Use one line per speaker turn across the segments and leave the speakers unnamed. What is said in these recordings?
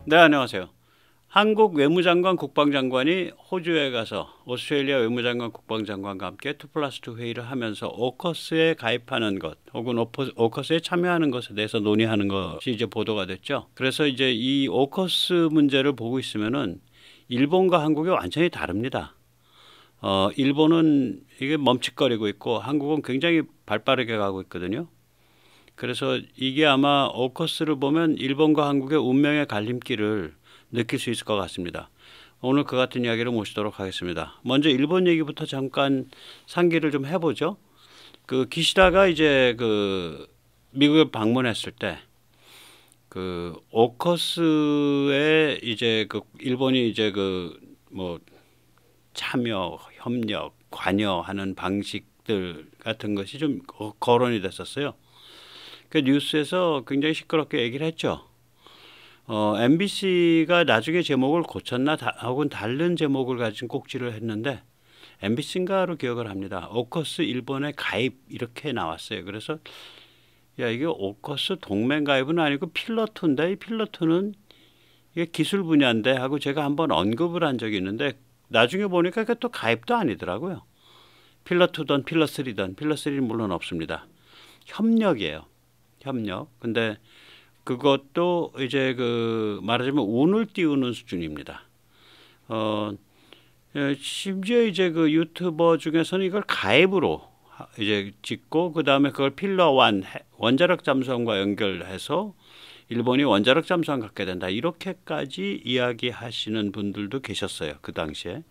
네, 안녕하세요. 한국 외무장관 국방장관이 호주에 가서 오스트레일리아 외무장관 국방장관과 함께 2+2 회의를 하면서 오커스에 가입하는 것 혹은 오커스에 참여하는 것에 대해서 논의하는 것이 이제 보도가 됐죠. 그래서 이제 이 오커스 문제를 보고 있으면은 일본과 한국이 완전히 다릅니다. 일본은 이게 멈칫거리고 있고 한국은 굉장히 발빠르게 가고 있거든요. 그래서 이게 아마 오커스를 보면 일본과 한국의 운명의 갈림길을 느낄 수 있을 것 같습니다. 오늘 그 같은 이야기를 모시도록 하겠습니다. 먼저 일본 얘기부터 잠깐 상기를 좀 해보죠. 그 기시다가 이제 그 미국에 방문했을 때 그 오커스에 이제 그 일본이 이제 그 뭐 참여, 협력, 관여하는 방식들 같은 것이 좀 거론이 됐었어요. 그 뉴스에서 굉장히 시끄럽게 얘기를 했죠. MBC가 나중에 제목을 고쳤나 혹은 다른 제목을 가진 꼭지를 했는데 MBC인가로 기억을 합니다. 오커스 일본의 가입 이렇게 나왔어요. 그래서 야 이게 오커스 동맹 가입은 아니고 필러2인데 이 필러2는 이게 기술 분야인데 하고 제가 한번 언급을 한 적이 있는데 나중에 보니까 그게 또 가입도 아니더라고요. 필러2든 필러3든 필러3는 물론 없습니다. 협력이에요. 협력. 근데 그것도 이제 그 말하자면 운을 띄우는 수준입니다. 심지어 이제 그 유튜버 중에서는 이걸 가입으로 이제 짓고 그 다음에 그걸 필러1 원자력 잠수함과 연결해서 일본이 원자력 잠수함 갖게 된다 이렇게까지 이야기하시는 분들도 계셨어요. 그 당시에.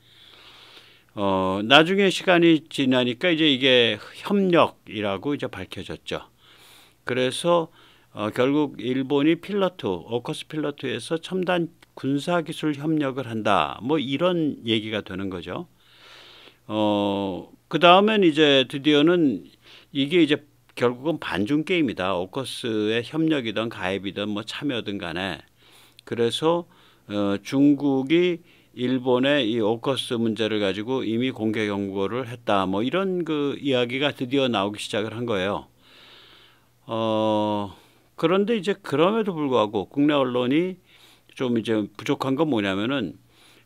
나중에 시간이 지나니까 이제 이게 협력이라고 이제 밝혀졌죠. 그래서 결국 일본이 필러2, 오커스 필러2에서 첨단 군사기술 협력을 한다. 뭐 이런 얘기가 되는 거죠. 그 다음엔 이제 드디어는 이게 이제 결국은 반중 게임이다. 오커스의 협력이든 가입이든 뭐 참여든 간에. 그래서 중국이 일본의 이 오커스 문제를 가지고 이미 공개 경고를 했다. 뭐 이런 그 이야기가 드디어 나오기 시작을 한 거예요. 그런데 이제 그럼에도 불구하고 국내 언론이 좀 이제 부족한 건 뭐냐면은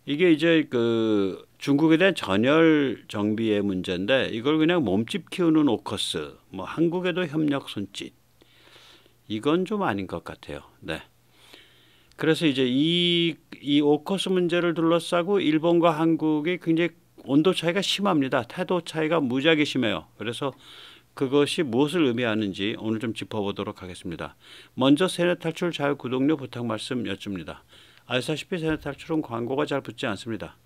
이게 이제 그 중국에 대한 전열 정비의 문제인데 이걸 그냥 몸집 키우는 오커스, 뭐 한국에도 협력 손짓 이건 좀 아닌 것 같아요. 네. 그래서 이제 이 오커스 문제를 둘러싸고 일본과 한국이 굉장히 온도 차이가 심합니다. 태도 차이가 무지하게 심해요. 그래서 그것이 무엇을 의미하는지 오늘 좀 짚어보도록 하겠습니다. 먼저 세뇌 탈출 자유 구독료 부탁 말씀 여쭙니다. 아시다시피 세뇌 탈출은 광고가 잘 붙지 않습니다.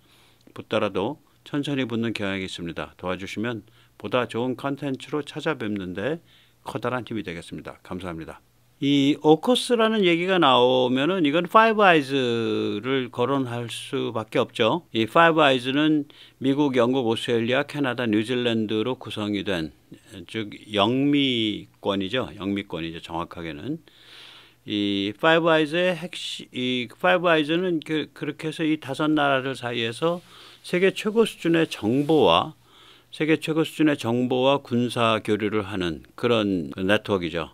붙더라도 천천히 붙는 경향이 있습니다. 도와주시면 보다 좋은 컨텐츠로 찾아뵙는데 커다란 힘이 되겠습니다. 감사합니다. 이 오커스라는 얘기가 나오면은 이건 파이브 아이즈를 거론할 수밖에 없죠. 이 파이브 아이즈는 미국, 영국, 오스트레일리아, 캐나다, 뉴질랜드로 구성이 된 즉 영미권이죠. 영미권이죠. 정확하게는 이 파이브 아이즈의 핵심, 이 파이브 아이즈는 그렇게 해서 이 다섯 나라들 사이에서 세계 최고 수준의 정보와 군사 교류를 하는 그런 네트워크이죠.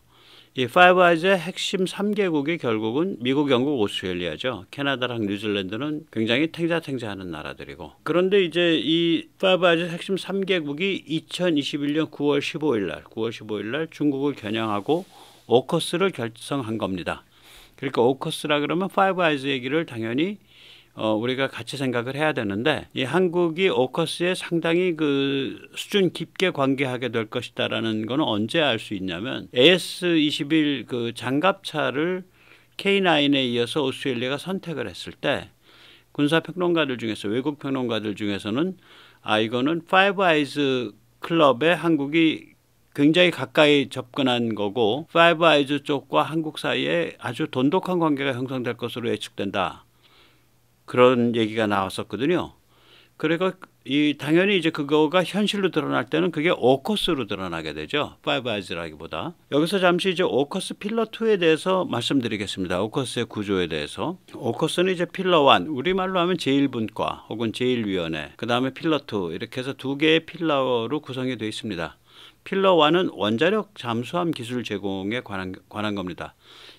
이 파이브 아이즈의 핵심 3개국이 결국은 미국, 영국, 오스트레일리아죠. 캐나다랑 뉴질랜드는 굉장히 탱자탱자하는 나라들이고. 그런데 이제 이 파이브 아이즈 핵심 3개국이 2021년 9월 15일 날 중국을 겨냥하고 오커스를 결성한 겁니다. 그러니까 오커스라 그러면 파이브 아이즈 얘기를 당연히 우리가 같이 생각을 해야 되는데 이 한국이 오커스에 상당히 그 수준 깊게 관계하게 될 것이다라는 거는 언제 알 수 있냐면 AS-21 그 장갑차를 K9에 이어서 오스트레일리아가 선택을 했을 때 군사평론가들 중에서 외국 평론가들 중에서는 이거는 파이브 아이즈 클럽에 한국이 굉장히 가까이 접근한 거고 파이브 아이즈 쪽과 한국 사이에 아주 돈독한 관계가 형성될 것으로 예측된다. 그런 얘기가 나왔었거든요. 그러니까 당연히 이제 그거가 현실로 드러날 때는 그게 오커스로 드러나게 되죠. 파이브 아이즈라기보다. 여기서 잠시 이제 오커스 필러2에 대해서 말씀드리겠습니다. 오커스의 구조에 대해서. 오커스는 이제 필러1, 우리말로 하면 제1분과 혹은 제1위원회, 그 다음에 필러2 이렇게 해서 두 개의 필러로 구성이 되어 있습니다. 필러 1은 원자력 잠수함 기술 제공에 관한 겁니다.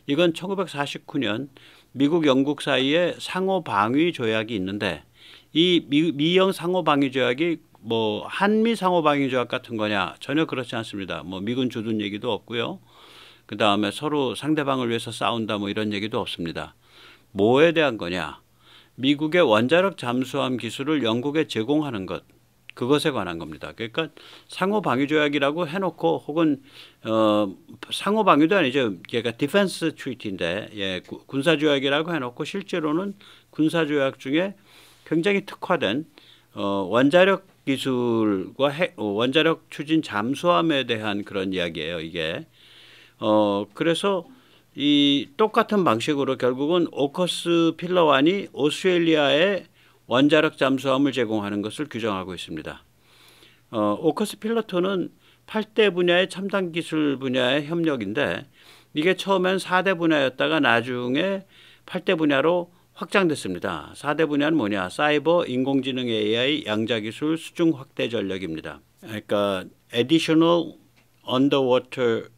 이건 1949년 미국 영국 사이에 상호 방위 조약이 있는데 이 미영 상호 방위 조약이 뭐 한미 상호 방위 조약 같은 거냐? 전혀 그렇지 않습니다. 뭐 미군 주둔 얘기도 없고요. 그 다음에 서로 상대방을 위해서 싸운다 뭐 이런 얘기도 없습니다. 뭐에 대한 거냐? 미국의 원자력 잠수함 기술을 영국에 제공하는 것, 그것에 관한 겁니다. 그러니까 상호 방위 조약이라고 해놓고 혹은 상호 방위도 아니죠. 그러니까 디펜스 트리티인데 예, 군사 조약이라고 해놓고 실제로는 군사 조약 중에 굉장히 특화된 원자력 기술과 원자력 추진 잠수함에 대한 그런 이야기예요. 이게 그래서 이 똑같은 방식으로 결국은 오커스 필러 1이 오스트레일리아에 원자력 잠수함을 제공하는 것을 규정하고 있습니다. 오커스 필러 2는 8대 분야의 첨단 기술 분야의 협력인데 이게 처음엔 4대 분야였다가 나중에 8대 분야로 확장됐습니다. 4대 분야는 뭐냐? 사이버, 인공지능 AI, 양자기술, 수중 확대 전력입니다. 그러니까 additional underwater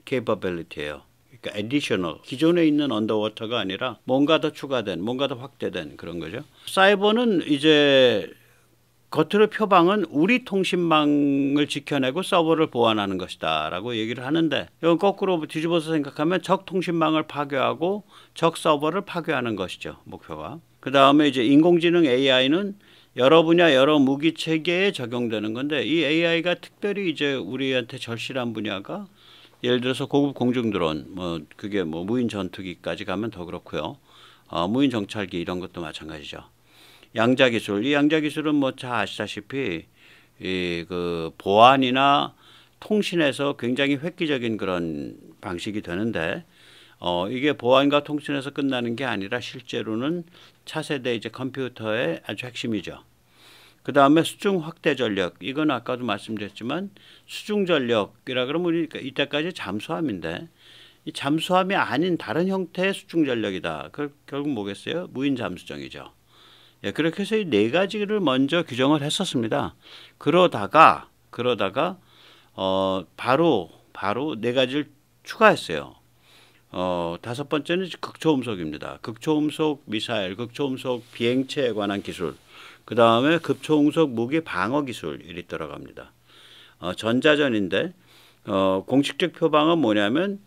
capability예요. 그러니까 additional, 기존에 있는 underwater가 아니라 뭔가 더 추가된, 뭔가 더 확대된 그런 거죠. 사이버는 이제 겉으로 표방은 우리 통신망을 지켜내고 서버를 보완하는 것이다 라고 얘기를 하는데 이건 거꾸로 뒤집어서 생각하면 적 통신망을 파괴하고 적 서버를 파괴하는 것이죠. 목표가. 그 다음에 이제 인공지능 AI는 여러 분야 여러 무기 체계에 적용되는 건데 이 AI가 특별히 이제 우리한테 절실한 분야가 예를 들어서 고급 공중 드론 뭐 그게 뭐 무인 전투기까지 가면 더 그렇고요. 무인 정찰기 이런 것도 마찬가지죠. 양자기술, 이 양자기술은 뭐 잘 아시다시피 이 그 보안이나 통신에서 굉장히 획기적인 그런 방식이 되는데 이게 보안과 통신에서 끝나는 게 아니라 실제로는 차세대 이제 컴퓨터의 아주 핵심이죠. 그 다음에 수중 확대 전력, 이건 아까도 말씀드렸지만 수중 전력이라 그러면 우리 이때까지 잠수함인데 이 잠수함이 아닌 다른 형태의 수중 전력이다. 결국 뭐겠어요? 무인 잠수정이죠. 예, 그렇게 해서 이 네 가지를 먼저 규정을 했었습니다. 그러다가 바로 네 가지를 추가했어요. 다섯 번째는 극초음속입니다. 극초음속 미사일, 극초음속 비행체에 관한 기술, 그 다음에 극초음속 무기 방어 기술이 들어갑니다. 전자전인데 공식적 표방은 뭐냐면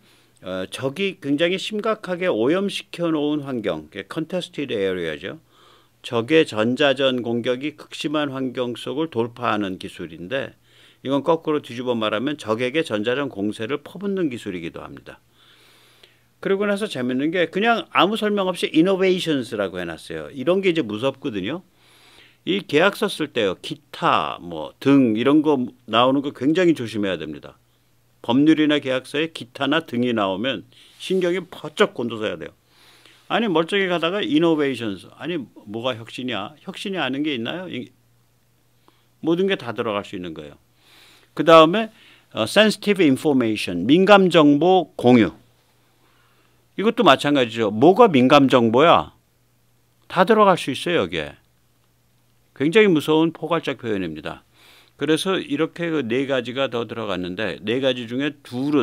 적이 굉장히 심각하게 오염시켜 놓은 환경, contested area죠. 적의 전자전 공격이 극심한 환경 속을 돌파하는 기술인데 이건 거꾸로 뒤집어 말하면 적에게 전자전 공세를 퍼붓는 기술이기도 합니다. 그러고 나서 재밌는 게 그냥 아무 설명 없이 innovations라고 해놨어요. 이런 게 이제 무섭거든요. 이 계약서 쓸 때요. 기타, 뭐 등 이런 거 나오는 거 굉장히 조심해야 됩니다. 법률이나 계약서에 기타나 등이 나오면 신경이 번쩍 곤두서야 돼요. 아니 멀쩡히 가다가 innovations, 아니 뭐가 혁신이야? 혁신이 아는 게 있나요? 모든 게 다 들어갈 수 있는 거예요. 그 다음에 sensitive information, 민감 정보 공유. 이것도 마찬가지죠. 뭐가 민감 정보야? 다 들어갈 수 있어요, 여기에. 굉장히 무서운 포괄적 표현입니다. 그래서 이렇게 그 네 가지가 더 들어갔는데 네 가지 중에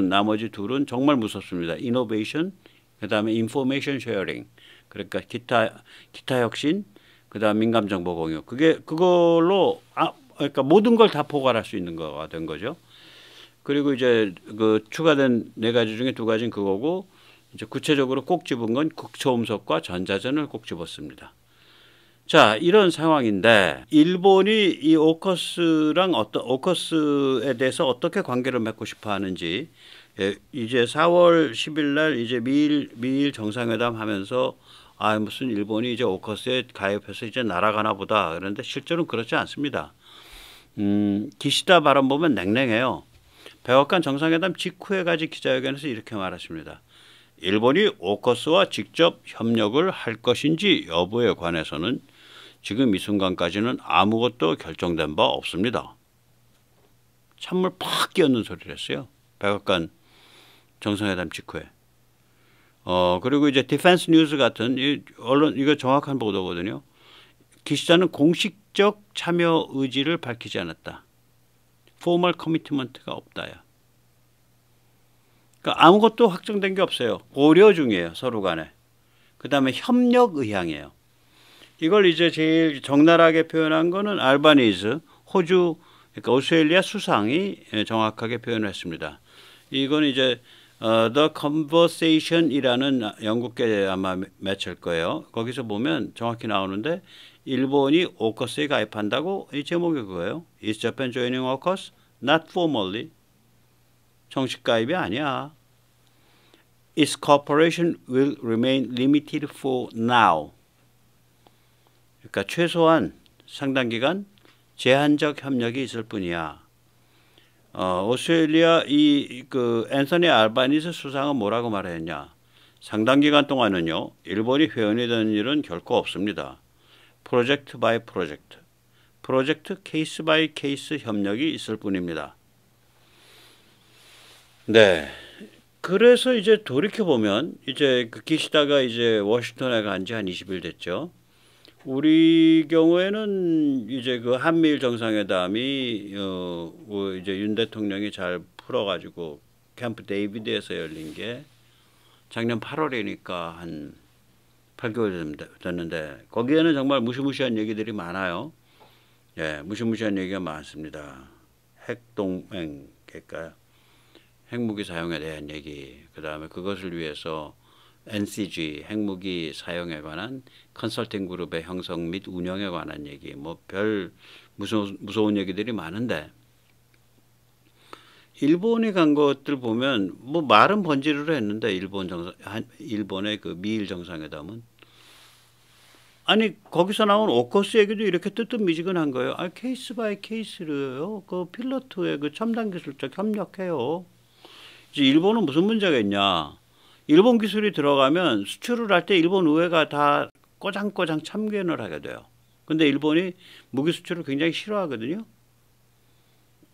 나머지 둘은 정말 무섭습니다. innovation, 그 다음에 information sharing, 그러니까 기타 혁신, 그 다음 민감 정보 공유. 그걸로 그러니까 모든 걸 다 포괄할 수 있는 거가 된 거죠. 그리고 이제 그 추가된 네 가지 중에 두 가지는 그거고 이제 구체적으로 꼭 집은 건 극초음속과 전자전을 꼭 집었습니다. 자, 이런 상황인데 일본이 이 오커스에 대해서 어떻게 관계를 맺고 싶어 하는지 이제 4월 10일 날 이제 미일 정상회담 하면서 무슨 일본이 이제 오커스에 가입해서 이제 날아가나 보다. 그런데 실제로는 그렇지 않습니다. 기시다 발언 보면 냉랭해요. 백악관 정상회담 직후에 가진 기자회견에서 이렇게 말했습니다. 일본이 오커스와 직접 협력을 할 것인지 여부에 관해서는 지금 이 순간까지는 아무것도 결정된 바 없습니다. 찬물 팍 끼얹는 소리를 했어요. 백악관 정상회담 직후에. 그리고 이제 디펜스 뉴스 같은 언론, 이거 정확한 보도거든요. 기시다는 공식적 참여 의지를 밝히지 않았다. 포멀 커미트먼트가 없다야. 그러니까 아무것도 확정된 게 없어요. 고려 중이에요. 서로 간에. 그 다음에 협력 의향이에요. 이걸 이제 제일 적나라하게 표현한 거는 알바니즈, 호주, 그러니까 오스트레일리아 수상이 정확하게 표현을 했습니다. 이건 이제 The Conversation이라는 영국계 아마 매체일 거예요. 거기서 보면 정확히 나오는데 일본이 오커스에 가입한다고 이 제목이 그거예요. Is Japan joining AUKUS? Not formally. 정식 가입이 아니야. Its cooperation will remain limited for now. 그러니까 최소한 상당 기간 제한적 협력이 있을 뿐이야. 오스트레일리아 그 앤서니 알바니스 수상은 뭐라고 말했냐? 상당 기간 동안은요, 일본이 회원이 되는 일은 결코 없습니다. 프로젝트 바이 프로젝트, 케이스 바이 케이스 협력이 있을 뿐입니다. 네. 그래서 이제 돌이켜 보면 이제 그 기시다가 이제 워싱턴에 간 지 한 20일 됐죠. 우리 경우에는 이제 그 한미일 정상회담이 이제 윤 대통령이 잘 풀어가지고 캠프 데이비드에서 열린 게 작년 8월이니까 한 8개월 됐는데 거기에는 정말 무시무시한 얘기들이 많아요. 예, 무시무시한 얘기가 많습니다. 핵동맹, 그러니까 핵무기 사용에 대한 얘기, 그 다음에 그것을 위해서 NCG 핵무기 사용에 관한 컨설팅 그룹의 형성 및 운영에 관한 얘기, 뭐 별 무서운 얘기들이 많은데 일본이 간 것들 보면 뭐 말은 번지르르 했는데 일본의 그 미일 정상회담은 아니 거기서 나온 오커스 얘기도 이렇게 뜨뜻미지근한 거예요. 아 케이스 바이 케이스로요. 그 필로트의 그 첨단 기술적 협력해요. 이제 일본은 무슨 문제가 있냐? 일본 기술이 들어가면 수출을 할 때 일본 의회가 다 꼬장꼬장 참견을 하게 돼요. 근데 일본이 무기 수출을 굉장히 싫어하거든요.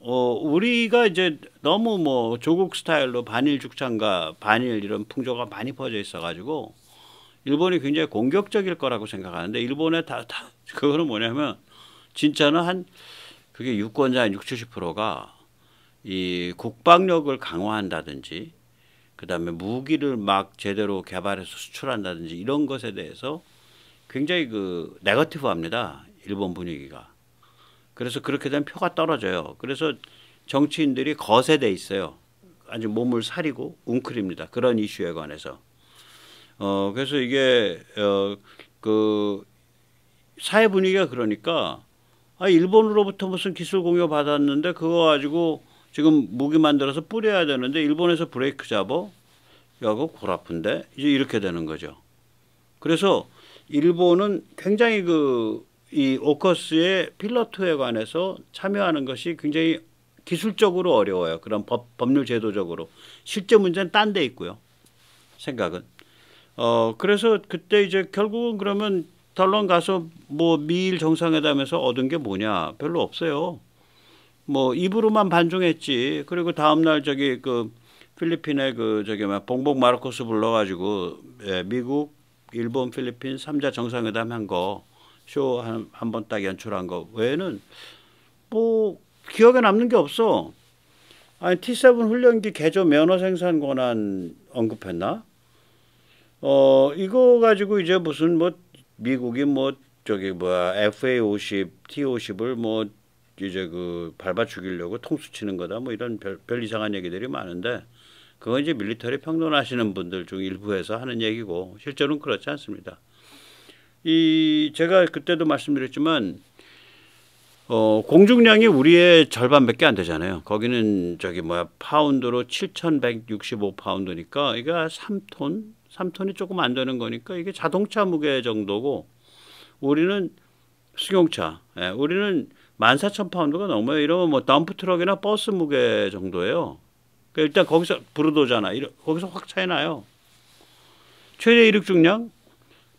우리가 이제 너무 뭐 조국 스타일로 반일 죽창과 반일 이런 풍조가 많이 퍼져 있어가지고 일본이 굉장히 공격적일 거라고 생각하는데 일본의 그거는 뭐냐면 진짜는 한 그게 유권자 한 60~70%가 이 국방력을 강화한다든지 그다음에 무기를 막 제대로 개발해서 수출한다든지 이런 것에 대해서 굉장히 그 네거티브합니다. 일본 분위기가. 그래서 그렇게 되면 표가 떨어져요. 그래서 정치인들이 거세돼 있어요. 아주 몸을 사리고 웅크립니다. 그런 이슈에 관해서. 그래서 이게 그 사회 분위기가 그러니까 일본으로부터 무슨 기술 공유 받았는데 그거 가지고 지금 무기 만들어서 뿌려야 되는데 일본에서 브레이크 잡어? 야, 그거 골 아픈데? 이제 이렇게 되는 거죠. 그래서 일본은 굉장히 이 오커스의 필러2에 관해서 참여하는 것이 굉장히 기술적으로 어려워요. 그런 법률 제도적으로. 실제 문제는 딴 데 있고요. 생각은. 그래서 그때 이제 결국은 그러면 덜렁 가서 뭐 미일 정상회담에서 얻은 게 뭐냐? 별로 없어요. 뭐 입으로만 반중했지. 그리고 다음날 저기 그 필리핀에 봉복 마르코스 불러가지고 미국, 일본, 필리핀 3자 정상회담 한 거 쇼 한 번 딱 연출한 거 외에는 뭐 기억에 남는 게 없어. 아니 T7 훈련기 개조 면허 생산 권한 언급했나? 이거 가지고 이제 무슨 뭐 미국이 뭐 저기 뭐야 FA50, T50을 뭐 이제 그 밟아 죽이려고 통수 치는 거다 뭐 이런 별 이상한 얘기들이 많은데 그건 이제 밀리터리 평론하시는 분들 중 일부에서 하는 얘기고 실제로는 그렇지 않습니다. 제가 그때도 말씀드렸지만 공중량이 우리의 절반밖에 안 되잖아요. 거기는 저기 뭐야 파운드로 7,165파운드니까 이게 3톤이 조금 안 되는 거니까 이게 자동차 무게 정도고 우리는 승용차, 우리는 14,000파운드가 넘어요. 이러면 뭐 덤프트럭이나 버스 무게 정도예요. 그러니까 일단 거기서 부르도잖아. 거기서 확 차이 나요. 최대 이륙 중량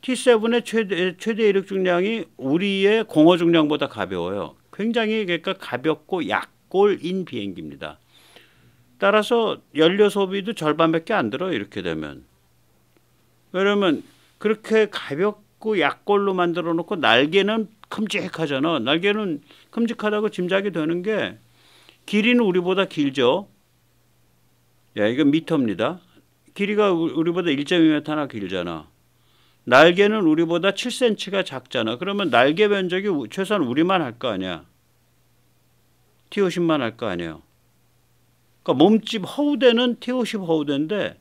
T7의 최대 이륙 중량이 우리의 공허 중량보다 가벼워요. 굉장히 그러니까 가볍고 약골인 비행기입니다. 따라서 연료 소비도 절반밖에 안 들어 이렇게 되면. 왜냐면 그렇게 가볍고 약골로 만들어 놓고 날개는 큼직하잖아. 날개는 큼직하다고 짐작이 되는 게 길이는 우리보다 길죠. 야, 이건 미터입니다. 길이가 우리보다 1.2m나 길잖아. 날개는 우리보다 7cm가 작잖아. 그러면 날개 면적이 최소한 우리만 할 거 아니야. T50만 할 거 아니에요. 그러니까 몸집 허우대는 T50 허우대인데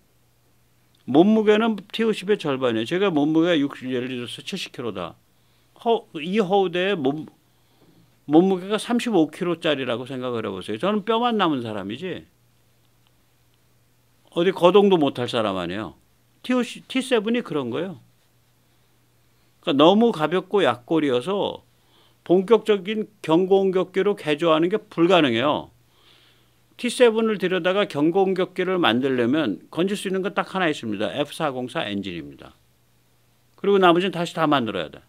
몸무게는 T50의 절반이에요. 제가 몸무게가 예를 들어서 70kg다. 이 허우대의 몸무게가 35kg짜리라고 생각을 해보세요. 저는 뼈만 남은 사람이지 어디 거동도 못할 사람 아니에요. T7이 그런 거예요. 그러니까 너무 가볍고 약골이어서 본격적인 경고공격기로 개조하는 게 불가능해요. T7을 들여다가 경고공격기를 만들려면 건질 수 있는 건 딱 하나 있습니다. F404 엔진입니다. 그리고 나머지는 다시 다 만들어야 돼.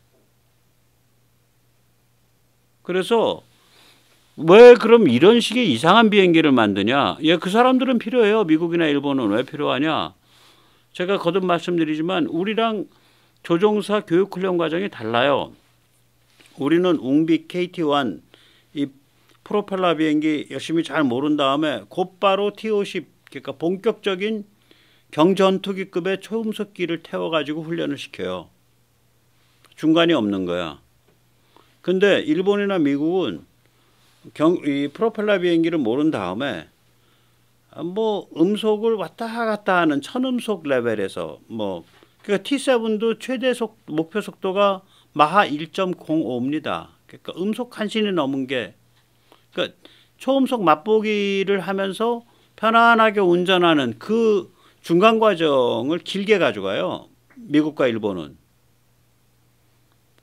그래서 왜 그럼 이런 식의 이상한 비행기를 만드냐? 예, 그 사람들은 필요해요. 미국이나 일본은 왜 필요하냐? 제가 거듭 말씀드리지만 우리랑 조종사 교육훈련 과정이 달라요. 우리는 웅비 KT-1 이 프로펠러 비행기 열심히 잘 모른 다음에 곧바로 T-50 그러니까 본격적인 경전투기급의 초음속기를 태워가지고 훈련을 시켜요. 중간이 없는 거야. 근데 일본이나 미국은 이 프로펠러 비행기를 모른 다음에 뭐 음속을 왔다 갔다 하는 천음속 레벨에서 뭐 그러니까 T7도 최대 목표 속도가 마하 1.05입니다. 그러니까 음속 간신히 넘은 게 그러니까 초음속 맛보기를 하면서 편안하게 운전하는 그 중간 과정을 길게 가져가요. 미국과 일본은.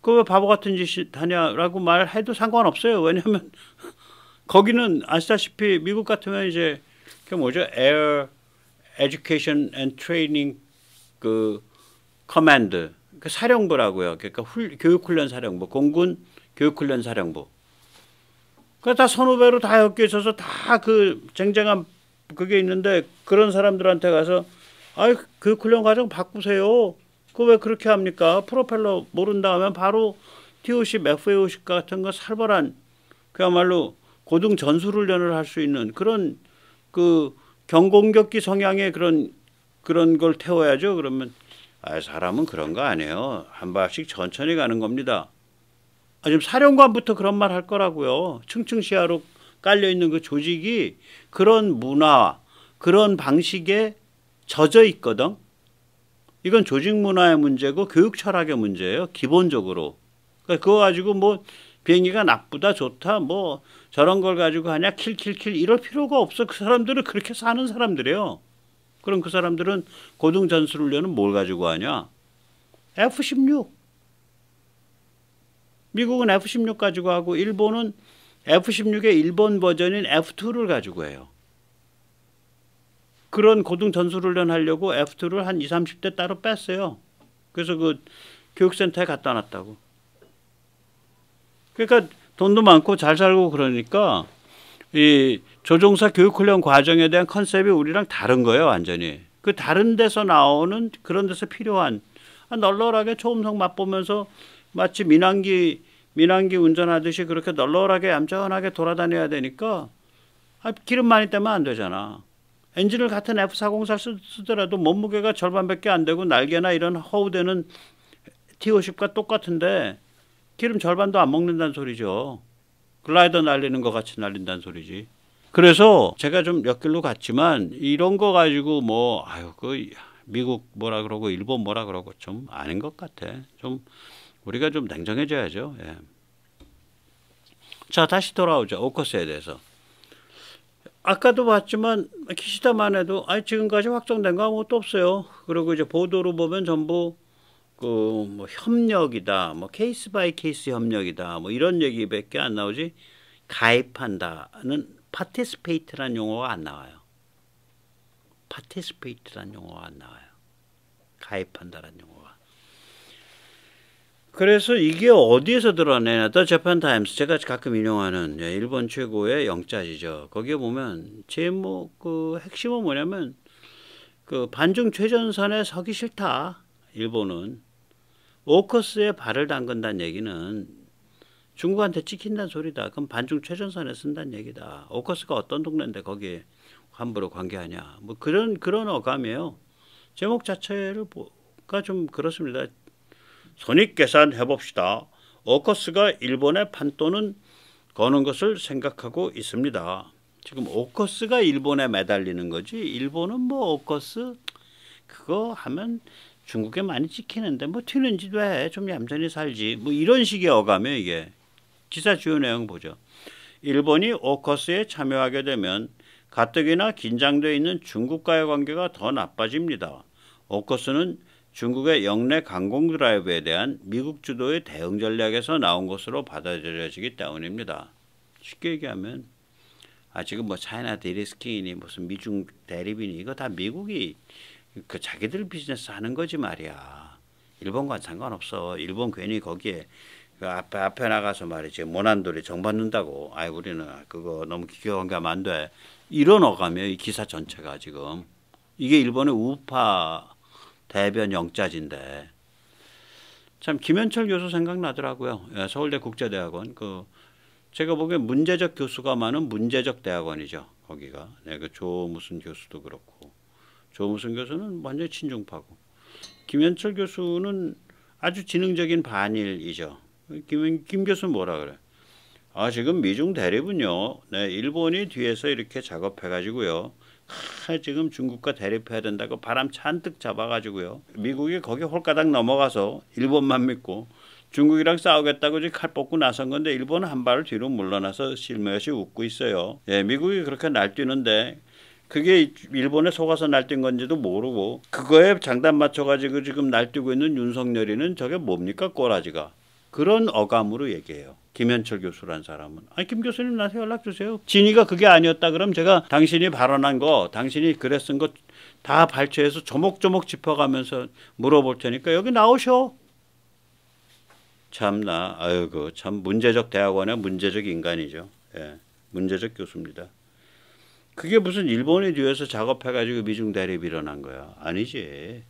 그 왜 바보 같은 짓이 하냐라고 말해도 상관없어요. 왜냐하면 거기는 아시다시피 미국 같으면 이제 그 뭐죠? Air Education and Training 그 커맨드 그 사령부라고요. 그러니까 교육훈련 사령부, 공군 교육훈련 사령부. 그 다 선후배로 다 엮여 있어서 다 그 쟁쟁한 그게 있는데 그런 사람들한테 가서 아이 교육훈련 과정 바꾸세요. 그 왜 그렇게 합니까? 프로펠러 모른다 하면 바로 T-50, FA-50 같은 거 살벌한 그야말로 고등 전술훈련을 할 수 있는 그런 그 경공격기 성향의 그런 걸 태워야죠. 그러면 사람은 그런 거 아니에요. 한 발씩 천천히 가는 겁니다. 지금 사령관부터 그런 말 할 거라고요. 층층시야로 깔려 있는 그 조직이 그런 문화, 그런 방식에 젖어 있거든. 이건 조직 문화의 문제고 교육 철학의 문제예요. 기본적으로. 그러니까 그거 가지고 뭐 비행기가 나쁘다 좋다 뭐 저런 걸 가지고 하냐 킬킬킬 이럴 필요가 없어. 그 사람들은 그렇게 사는 사람들이에요. 그럼 그 사람들은 고등 전술훈련은 뭘 가지고 하냐? F-16. 미국은 F-16 가지고 하고 일본은 F-16의 일본 버전인 F-2를 가지고 해요. 그런 고등 전술훈련 하려고 F-2를 한 20, 30대 따로 뺐어요. 그래서 그 교육센터에 갖다 놨다고. 그러니까 돈도 많고 잘 살고 그러니까 이 조종사 교육훈련 과정에 대한 컨셉이 우리랑 다른 거예요. 완전히. 그 다른 데서 나오는 그런 데서 필요한 널널하게 초음속 맛보면서 마치 민항기 운전하듯이 그렇게 널널하게 얌전하게 돌아다녀야 되니까 기름 많이 떼면 안 되잖아. 엔진을 같은 F404 쓰더라도 몸무게가 절반밖에 안 되고 날개나 이런 허우대는 T-50과 똑같은데 기름 절반도 안 먹는다는 소리죠. 글라이더 날리는 것 같이 날린다는 소리지. 그래서 제가 좀 옆길로 갔지만 이런 거 가지고 뭐 그 미국 뭐라 그러고 일본 뭐라 그러고 좀 아닌 것 같아. 좀 우리가 좀 냉정해져야죠. 예. 자, 다시 돌아오죠. 오커스에 대해서. 아까도 봤지만 키시다만 해도 지금까지 확정된 거 아무것도 없어요. 그리고 이제 보도로 보면 전부 그 뭐 협력이다, 뭐 케이스 바이 케이스 협력이다, 뭐 이런 얘기밖에 안 나오지. 가입한다는 participate라는 용어가 안 나와요. participate라는 용어가 안 나와요. 가입한다라는 용어가. 그래서 이게 어디에서 드러내냐? 더 재팬 타임스 제가 가끔 인용하는 일본 최고의 영자지죠. 거기에 보면 제목 그 핵심은 뭐냐면 그 반중 최전선에 서기 싫다. 일본은 오커스에 발을 담근다는 얘기는 중국한테 찍힌다는 소리다. 그럼 반중 최전선에 쓴다는 얘기다. 오커스가 어떤 동네인데 거기에 함부로 관계하냐. 뭐 그런 어감이에요. 제목 자체가 좀 그렇습니다. 손익 계산해 봅시다. 오커스가 일본의 판돈은 거는 것을 생각하고 있습니다. 지금 오커스가 일본에 매달리는 거지. 일본은 뭐 오커스 그거 하면 중국에 많이 찍히는데 뭐 튀는지 왜 좀 얌전히 살지. 뭐 이런 식의 어감이에요 이게. 기사 주요 내용 보죠. 일본이 오커스에 참여하게 되면 가뜩이나 긴장되어 있는 중국과의 관계가 더 나빠집니다. 오커스는 중국의 영내 강공 드라이브에 대한 미국 주도의 대응 전략에서 나온 것으로 받아들여지기 때문입니다. 쉽게 얘기하면 지금 뭐 차이나 디리스킹이니 무슨 미중 대립이니 이거 다 미국이 그 자기들 비즈니스 하는 거지 말이야. 일본과 상관없어. 일본 괜히 거기에 그 앞에 나가서 말이지 모난돌이 정 받는다고. 우리는 그거 너무 기경하면 안 돼. 이런 어감이에요. 이 기사 전체가 지금. 이게 일본의 우파 대변 영자진데. 참 김현철 교수 생각나더라고요. 서울대 국제대학원. 제가 보기엔 문제적 교수가 많은 문제적 대학원이죠. 거기가. 그 조무슨 교수도 그렇고. 조무슨 교수는 완전히 친중파고. 김현철 교수는 아주 지능적인 반일이죠. 김 교수는 뭐라 그래? 지금 미중 대립은요. 일본이 뒤에서 이렇게 작업해가지고요. 지금 중국과 대립해야 된다고 바람 잔뜩 잡아가지고요. 미국이 거기 홀가닥 넘어가서 일본만 믿고 중국이랑 싸우겠다고 지금 칼 뽑고 나선 건데 일본은 한 발을 뒤로 물러나서 실며시 웃고 있어요. 미국이 그렇게 날뛰는데 그게 일본에 속아서 날뛴 건지도 모르고 그거에 장단 맞춰가지고 지금 날뛰고 있는 윤석열이는 저게 뭡니까 꼬라지가. 그런 어감으로 얘기해요. 김현철 교수란 사람은. 김 교수님 나한테 연락 주세요. 진위가 그게 아니었다 그럼 제가 당신이 발언한 거 당신이 글에 쓴 거 다 발췌해서 조목조목 짚어가면서 물어볼 테니까 여기 나오셔. 참나 참 문제적 대학원의 문제적 인간이죠. 문제적 교수입니다. 그게 무슨 일본이 뒤에서 작업해가지고 미중 대립이 일어난 거야. 아니지.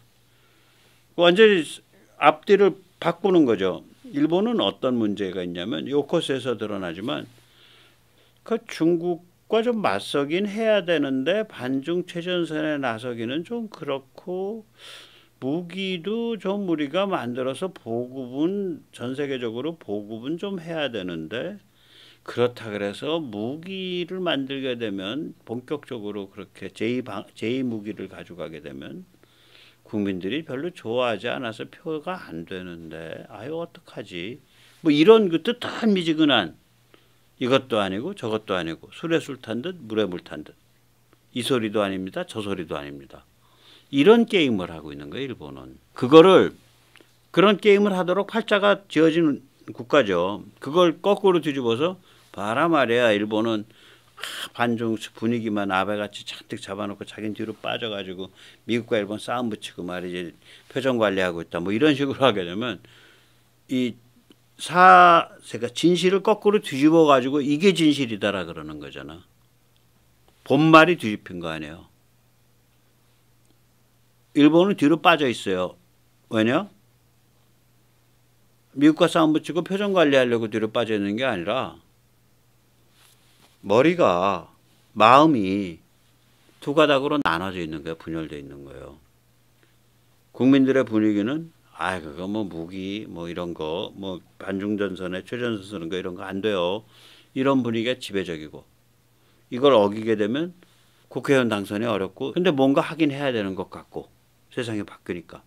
완전히 앞뒤를 바꾸는 거죠. 일본은 어떤 문제가 있냐면 오커스에서 드러나지만 그 중국과 좀 맞서긴 해야 되는데 반중 최전선에 나서기는 좀 그렇고 무기도 좀 우리가 만들어서 보급은 전 세계적으로 보급은 좀 해야 되는데 그렇다 그래서 무기를 만들게 되면 본격적으로 그렇게 제2 무기를 가져가게 되면 국민들이 별로 좋아하지 않아서 표가 안 되는데 어떡하지? 뭐 이런 그 뜻한 미지근한 이것도 아니고 저것도 아니고 술에 술 탄 듯 물에 물 탄 듯 이 소리도 아닙니다. 저 소리도 아닙니다. 이런 게임을 하고 있는 거예요. 일본은. 그런 게임을 하도록 팔자가 지어진 국가죠. 그걸 거꾸로 뒤집어서 봐라 말이야. 일본은 반중 분위기만 아베같이 잔뜩 잡아놓고 자기는 뒤로 빠져가지고 미국과 일본 싸움 붙이고 말이지 표정 관리하고 있다. 뭐 이런 식으로 하게 되면 제가 진실을 거꾸로 뒤집어 가지고 이게 진실이다라 그러는 거잖아. 본말이 뒤집힌 거 아니에요. 일본은 뒤로 빠져 있어요. 왜냐? 미국과 싸움 붙이고 표정 관리하려고 뒤로 빠져 있는 게 아니라 마음이 두 가닥으로 나눠져 있는 거예요. 분열되어 있는 거예요. 국민들의 분위기는 그거 뭐 무기 뭐 이런 거 뭐 반중전선에 최전선 쓰는 거 이런 거 안 돼요. 이런 분위기가 지배적이고 이걸 어기게 되면 국회의원 당선이 어렵고 근데 뭔가 하긴 해야 되는 것 같고 세상이 바뀌니까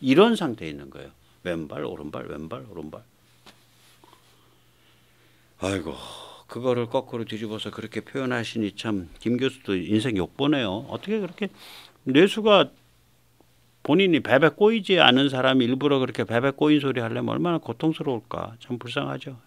이런 상태에 있는 거예요. 왼발 오른발 왼발 오른발. 그거를 거꾸로 뒤집어서 그렇게 표현하시니 참 김 교수도 인생 욕보네요. 어떻게 그렇게 뇌수가 본인이 베베 꼬이지 않은 사람이 일부러 그렇게 베베 꼬인 소리 하려면 얼마나 고통스러울까. 참 불쌍하죠.